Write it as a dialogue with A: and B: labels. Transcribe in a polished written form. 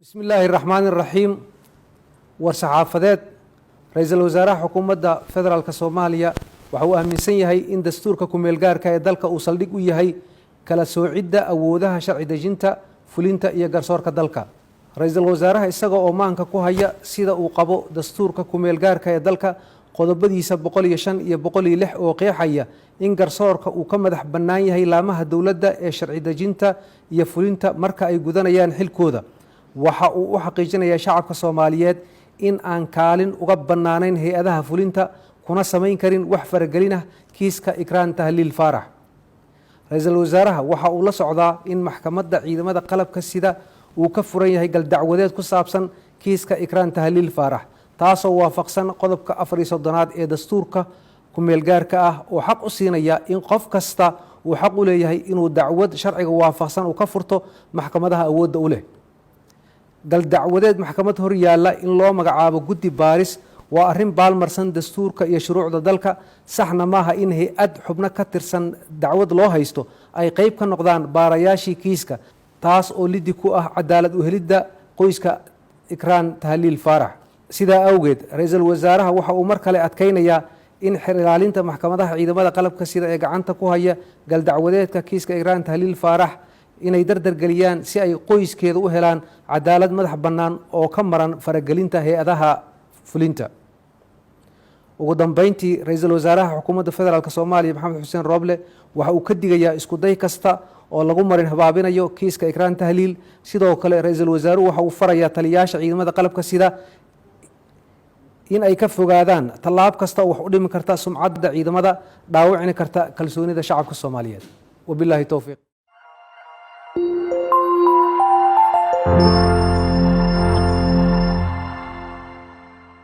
A: بسم الله الرحمن الرحيم war-saxaafadeed ra-iisul wasaaraha xukuumadda federaalka Soomaaliya waxa uu aaminsan yahay in dastuurka ku-meel gaarka ee dalka uu saldhig u yahay kala soocidda awoodaha sharci dejinta fulinta iyo garsoorka dalka. ra-iisul wasaaraha isaga oo maanka ku haya sida uu qabo dastuurka ku-meel gaarka ee dalka qodobadiisa 105 iyo 106 oo qeexaya in garsoorka uu ka madax bannaan yahay laamaha dowladda ee sharci dejinta iyo fulinta marka ay gudanayaan xilkooda. waxa uu u xaqiijinayaa shacabka Soomaaliyeed in aan kaalin uga bannaanayn hay'adaha fulinta kuna samayn karin wax faragelin ah kiiska Ikraan Tahliil Faarax. ra-iisul wasaaraha waxa uu la socdaa in maxkamadda ciidamada qalabka sida uu ka furan yahay gal dacwadeed ku saabsan kiiska Ikraan Tahliil Faarax taasoo waafaqsan qodobka 34aad ee dastuurka ku-meel gaarka ah oo xaq u siinaya in qof kasta uu xaq u leeyahay inuu dacwad sharciga waafaqsan uu ka furto maxkamadaha awoodda u leh. gal dacwadeed maxkamad hor yaalla in loo magacaabo guddi baaris waa arrin baalmarsan dastuurka iyo shuruucda dalka. saxna maaha in hay-ad xubno ka tirsan dacwad loo haysto ay qayb ka noqdaan baarayaashii kiiska, taas oo lidi ku ah cadaalad u helidda qoyska Ikraan Tahliil Faarax. sidaa awgeed ra-iisul wasaaraha waxa uu mar kale adkaynayaa in xeer ilaalinta maxkamadaha ciidamada qalabka sida ee gacanta ku haya gal dacwadeedka kiiska Ikraan Tahliil Faarax inay dardargeliyaan si ay qoyskeeda u helaan cadaalad madax bannaan oo ka maran faragelinta hay-adaha fulinta. ugu dambeyntii ra-iisul wasaaraha xukuumadda federaalka Soomaaliya Maxamed Xuseen Rooble waxa uu ka digayaa isku day kasta oo lagu marin habaabinayo kiiska Ikraan Tahliil. sidoo kale ra-iisul wasaaruhu waxa uu farayaa taliyayaasha ciidamada qalabka sida in ay ka fogaadaan tallaab kasta oo wax u dhimi karta sumcadda ciidamada dhaawacina karta kalsoonida shacabka Soomaaliyeed. wabillahi tawfiiq.